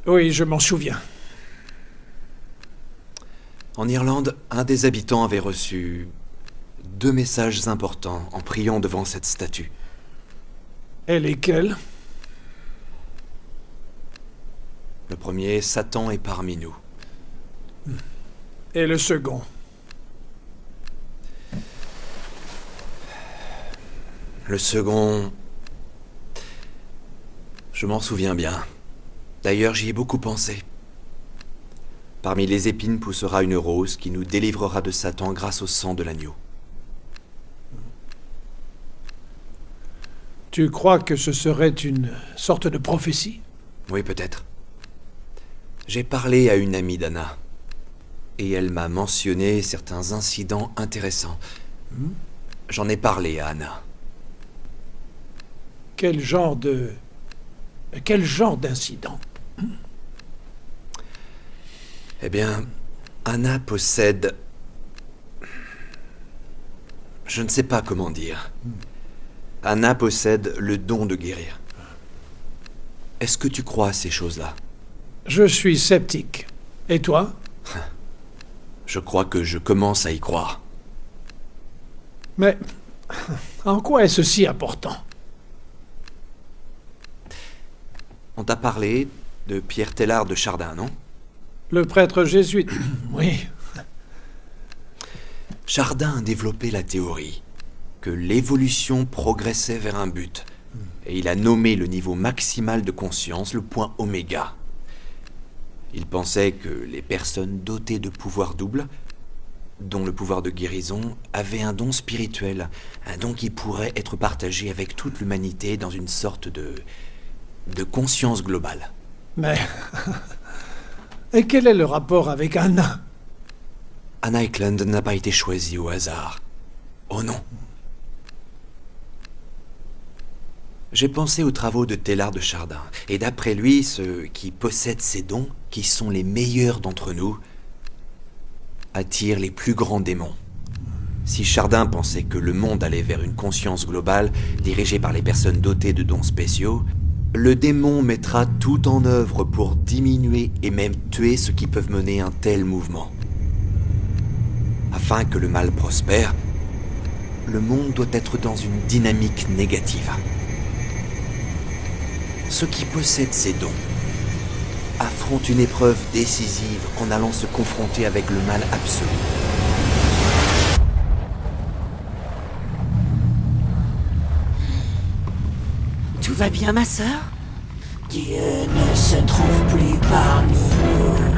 Oui, je m'en souviens. En Irlande, un des habitants avait reçu 2 messages importants en priant devant cette statue. Et lesquels? Le premier, Satan est parmi nous. Et le second? Le second... Je m'en souviens bien. D'ailleurs, j'y ai beaucoup pensé. Parmi les épines poussera une rose qui nous délivrera de Satan grâce au sang de l'agneau. Tu crois que ce serait une sorte de prophétie? Oui, peut-être. J'ai parlé à une amie d'Anna. Et elle m'a mentionné certains incidents intéressants. J'en ai parlé à Anna. Quel genre d'incident? Eh bien, Anna possède... Je ne sais pas comment dire. Anna possède le don de guérir. Est-ce que tu crois à ces choses-là? Je suis sceptique. Et toi? Je crois que je commence à y croire. Mais en quoi est-ce si important? On t'a parlé de Pierre Teilhard de Chardin, non? Le prêtre jésuite, oui. Chardin a développé la théorie que l'évolution progressait vers un but. Et il a nommé le niveau maximal de conscience le point oméga. Il pensait que les personnes dotées de pouvoirs doubles, dont le pouvoir de guérison, avaient un don spirituel, un don qui pourrait être partagé avec toute l'humanité dans une sorte de conscience globale. Mais... Et quel est le rapport avec Anna? Anna Eklund n'a pas été choisie au hasard. Oh non. J'ai pensé aux travaux de Teilhard de Chardin, et d'après lui, ceux qui possèdent ces dons, qui sont les meilleurs d'entre nous, attirent les plus grands démons. Si Chardin pensait que le monde allait vers une conscience globale, dirigée par les personnes dotées de dons spéciaux, le démon mettra tout en œuvre pour diminuer et même tuer ceux qui peuvent mener un tel mouvement. Afin que le mal prospère, le monde doit être dans une dynamique négative. Ceux qui possèdent ces dons affrontent une épreuve décisive en allant se confronter avec le mal absolu. Tout va bien, ma sœur? Dieu ne se trouve plus parmi nous.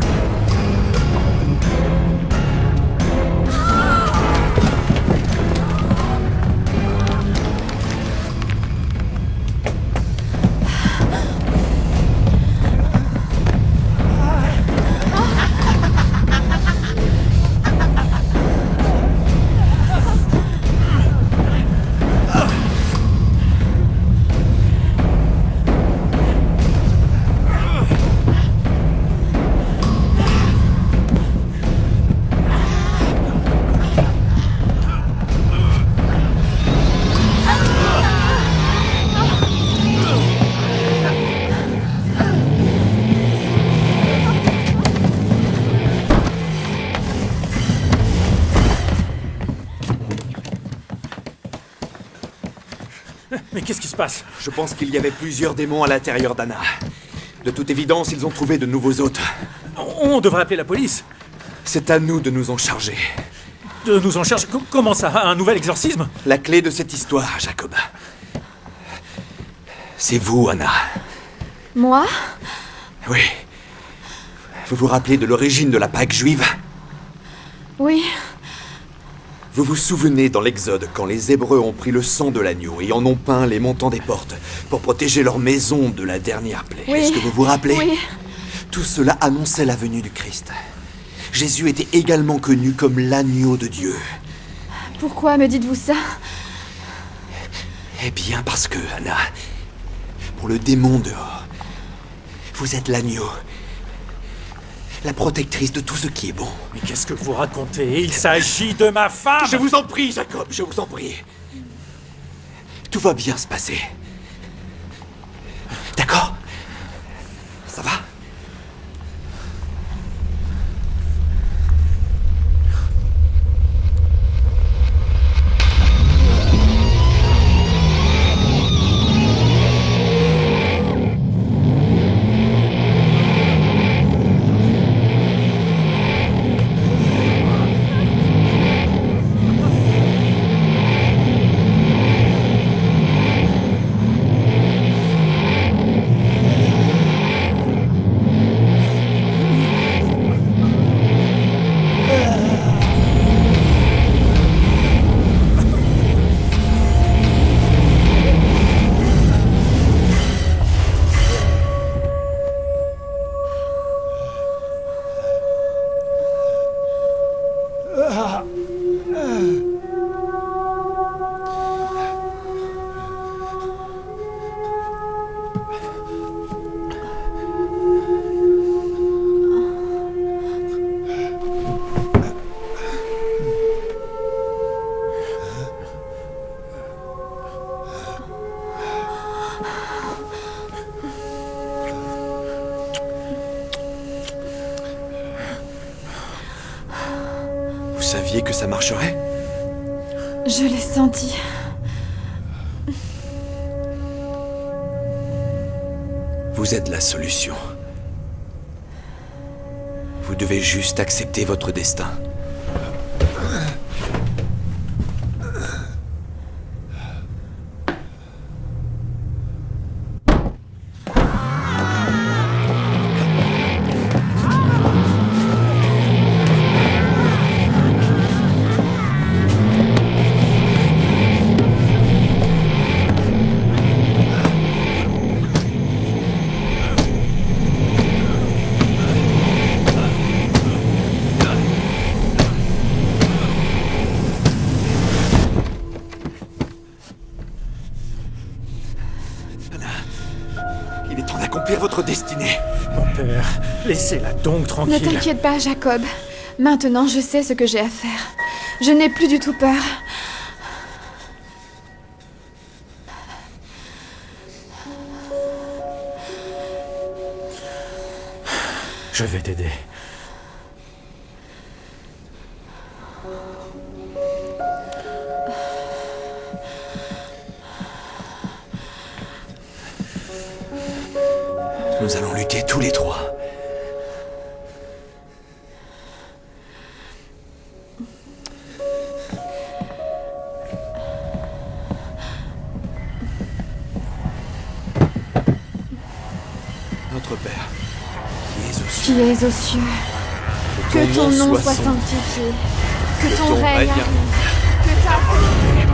Mais qu'est-ce qui se passe? Je pense qu'il y avait plusieurs démons à l'intérieur d'Anna. De toute évidence, ils ont trouvé de nouveaux hôtes. On devrait appeler la police. C'est à nous de nous en charger. De nous en charger? Comment ça? Un nouvel exorcisme? La clé de cette histoire, Jacob. C'est vous, Anna. Moi? Oui. Vous vous rappelez de l'origine de la Pâque juive? Oui. Vous vous souvenez dans l'Exode quand les Hébreux ont pris le sang de l'agneau et en ont peint les montants des portes pour protéger leur maison de la dernière plaie? Oui. Est-ce que vous vous rappelez? Oui. Tout cela annonçait la venue du Christ. Jésus était également connu comme l'agneau de Dieu. Pourquoi me dites-vous ça? Eh bien parce que, Anna, pour le démon dehors, vous êtes l'agneau. La protectrice de tout ce qui est bon. Mais qu'est-ce que vous racontez? Il s'agit de ma femme! Je vous en prie, Jacob, je vous en prie. Tout va bien se passer. D'accord? Ça va? Vous saviez que ça marcherait? Je l'ai senti. Vous êtes la solution. Vous devez juste accepter votre destin. Il est temps d'accomplir votre destinée. Mon père, laissez-la donc Ne tranquille. t'inquiète pas, Jacob. Maintenant, je sais ce que j'ai à faire. Je n'ai plus du tout peur. Je vais t'aider. Nous allons lutter tous les trois. Notre Père, qui es aux cieux, que ton nom soit sanctifié, que ton règne arrive, que ta volonté.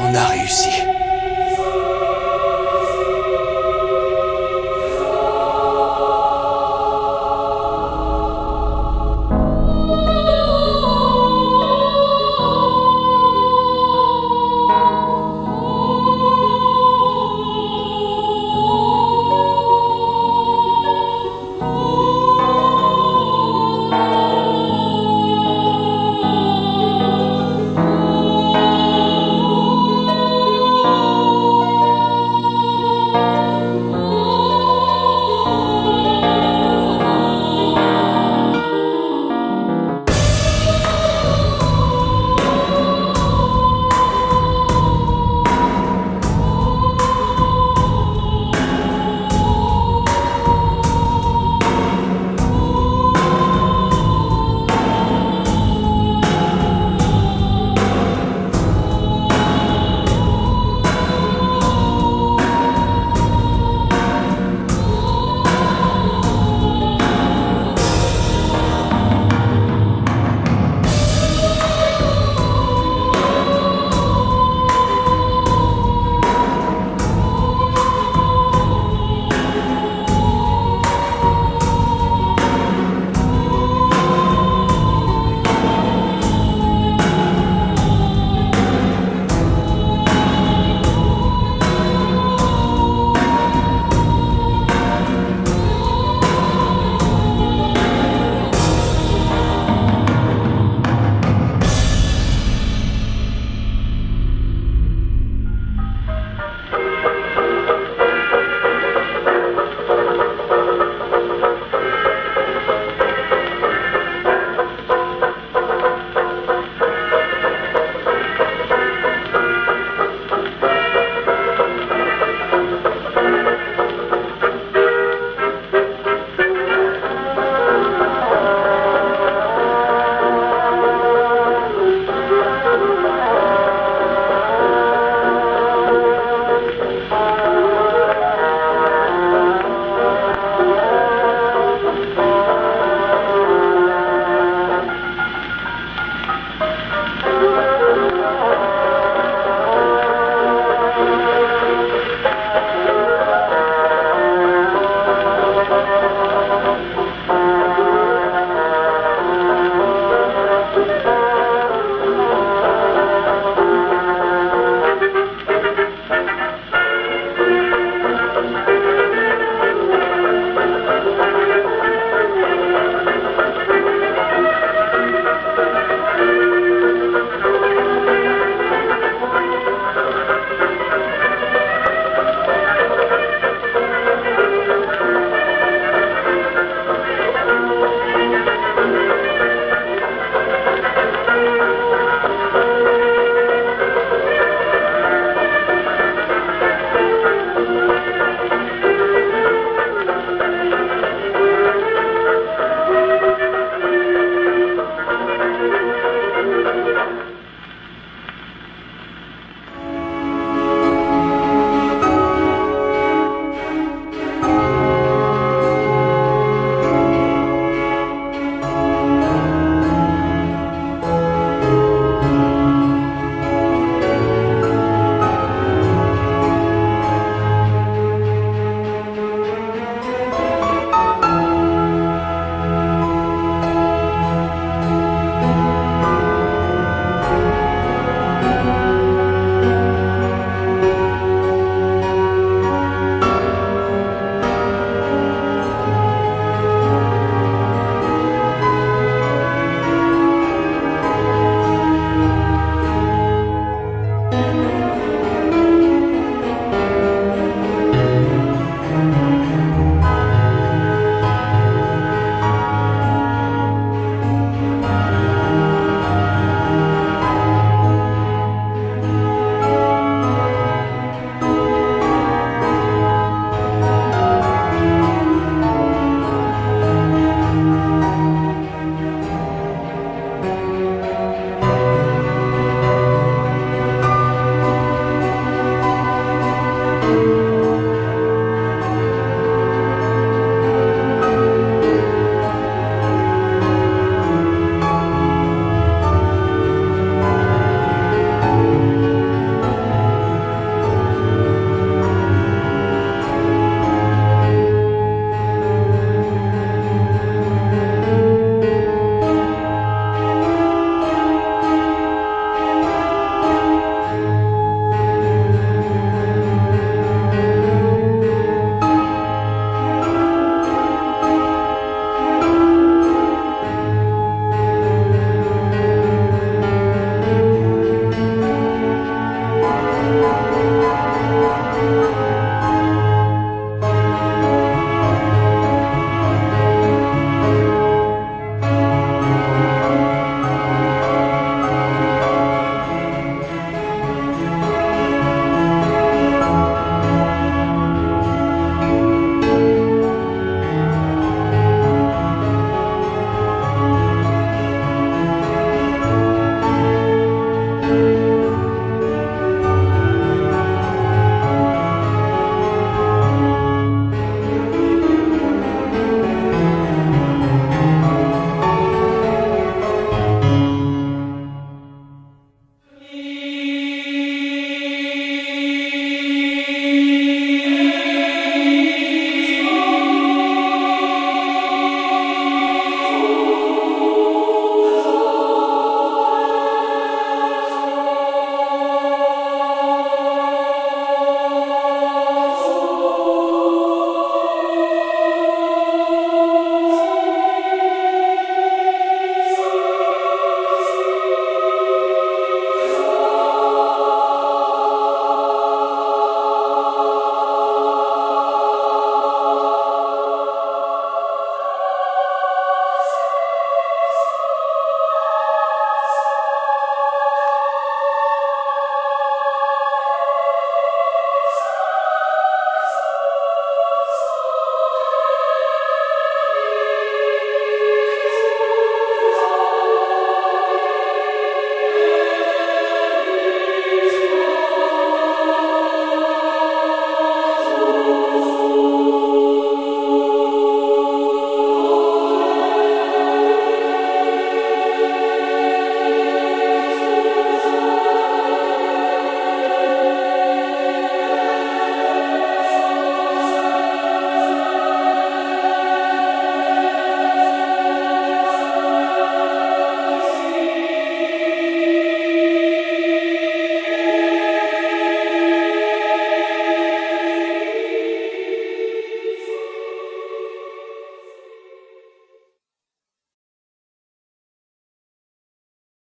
On a réussi.